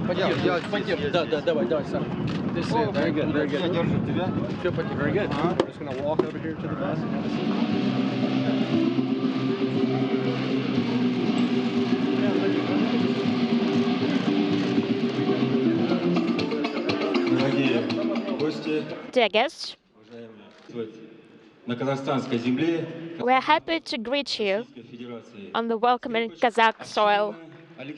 Давай, сам. Very good, very good. Very good. We're just going to walk over here to the bus. Dear guests, we are happy to greet you on the welcoming Kazakh soil.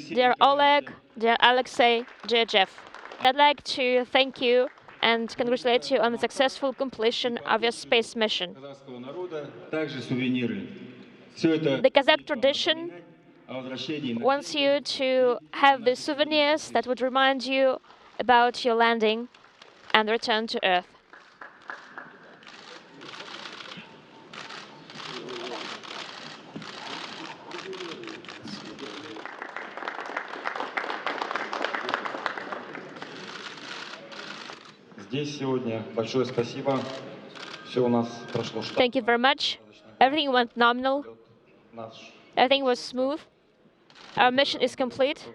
Dear Oleg, dear Alexey, dear Jeff, I'd like to thank you and congratulate you on the successful completion of your space mission. The Kazakh tradition wants you to have the souvenirs that would remind you about your landing and return to Earth. Thank you very much. Everything went nominal. Everything was smooth. Our mission is complete.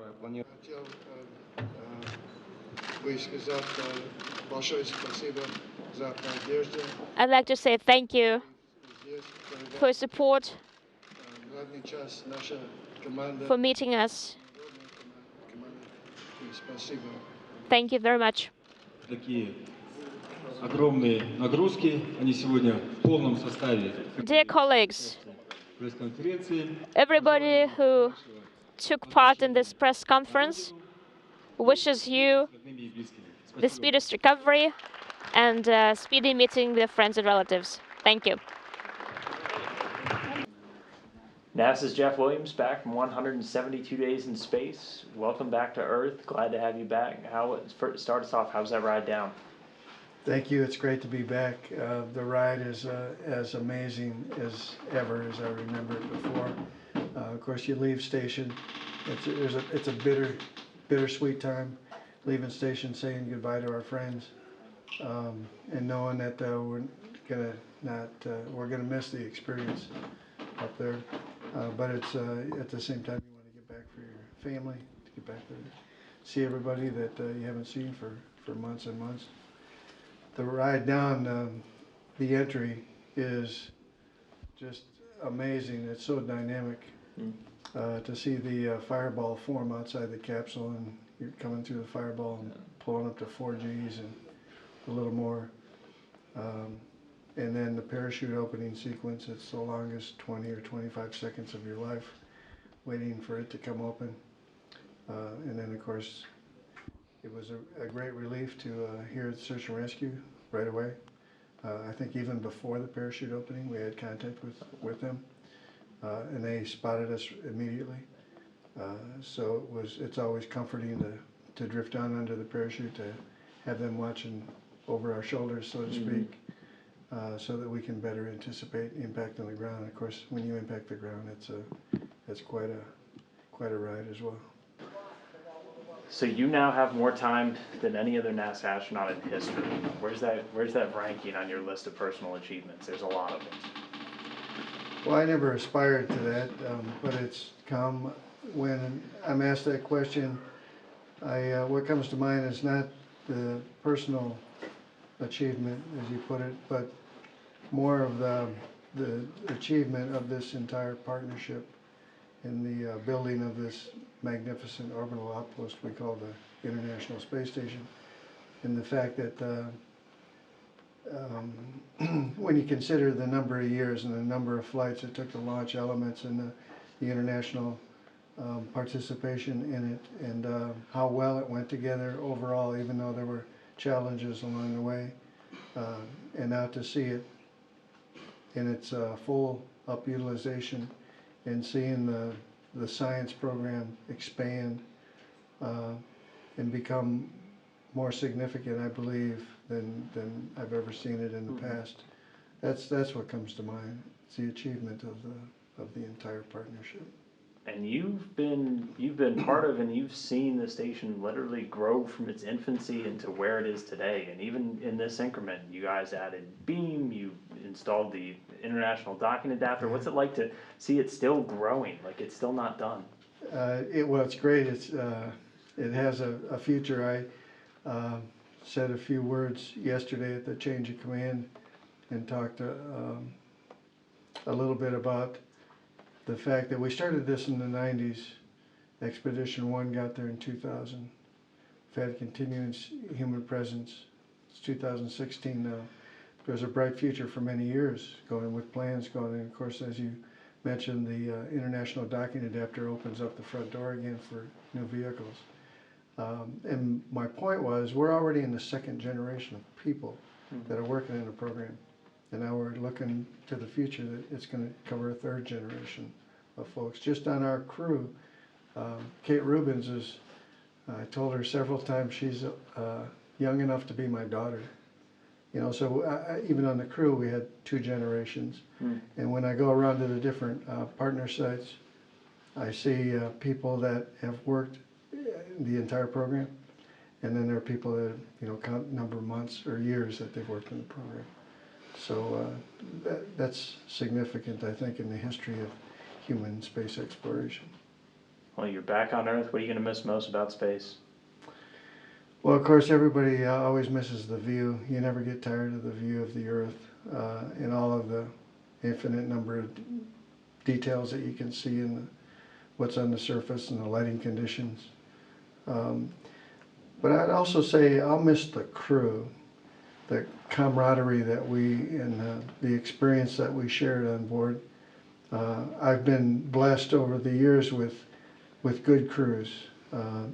I'd like to say thank you for your support, for meeting us. Thank you very much. Dear colleagues, everybody who took part in this press conference wishes you the speediest recovery and speedy meeting with friends and relatives. Thank you. NASA's Jeff Williams back from 172 days in space. Welcome back to Earth. Glad to have you back. Start us off. How's that ride down? Thank you. It's great to be back. The ride is as amazing as ever as I remember it before. Of course, you leave station. It's a bittersweet time, leaving station, saying goodbye to our friends, and knowing that we're gonna miss the experience up there. But it's at the same time you want to get back for your family, to get back there, see everybody that you haven't seen for months and months. The ride down, the entry is just amazing. It's so dynamic to see the fireball form outside the capsule, and you're coming through the fireball and pulling up to 4 Gs and a little more. And then the parachute opening sequence, it's the longest 20 or 25 seconds of your life, waiting for it to come open. And then, of course, it was a great relief to hear the search and rescue right away. I think even before the parachute opening, we had contact with them, and they spotted us immediately. So it's always comforting to drift down under the parachute, to have them watching over our shoulders, so to speak, so that we can better anticipate impact on the ground. Of course, when you impact the ground, it's quite a ride as well. So you now have more time than any other NASA astronaut in history. Where's that ranking on your list of personal achievements? There's a lot of them. Well, I never aspired to that, but it's come when I'm asked that question. What comes to mind is not the personal achievement, as you put it, but more of the achievement of this entire partnership in the building of this magnificent orbital outpost we call the International Space Station, and the fact that when you consider the number of years and the number of flights it took to launch elements and the international participation in it, and how well it went together overall, even though there were challenges along the way, and now to see it in its full up utilization and seeing the science program expand and become more significant, I believe, than I've ever seen it in the past. That's what comes to mind. It's the achievement of the entire partnership. And you've been part of, and you've seen the station literally grow from its infancy into where it is today. And even in this increment, you guys added beam, you installed the international docking adapter. What's it like to see it still growing, like it's still not done? Well, it's great. It's it has a future. I said a few words yesterday at the change of command and talked a little bit about the fact that we started this in the 90s. Expedition 1 got there in 2000. We've had continuous human presence. It's 2016 now. There's a bright future for many years going with plans going. And of course, as you mentioned, the International Docking Adapter opens up the front door again for new vehicles. And my point was, we're already in the second generation of people that are working in the program. And now we're looking to the future that it's going to cover a third generation of folks. Just on our crew, Kate Rubins is, I told her several times, she's young enough to be my daughter. You know, so even on the crew, we had two generations. And when I go around to the different partner sites, I see people that have worked the entire program. And then there are people that, you know, count number of months or years that they've worked in the program. So that's significant, I think, in the history of human space exploration. Well, you're back on Earth. What are you going to miss most about space? Well, of course, everybody always misses the view. You never get tired of the view of the Earth and all of the infinite number of details that you can see in what's on the surface and the lighting conditions. But I'd also say I'll miss the crew, the camaraderie that we and the experience that we shared on board. I've been blessed over the years with good crews,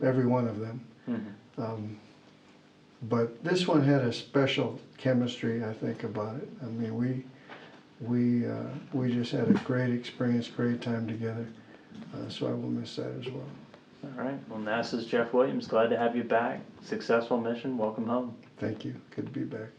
every one of them. But this one had a special chemistry, I think, about it. I mean, we just had a great experience, great time together. So I will miss that as well. All right. Well, NASA's Jeff Williams, glad to have you back. Successful mission. Welcome home. Thank you. Good to be back.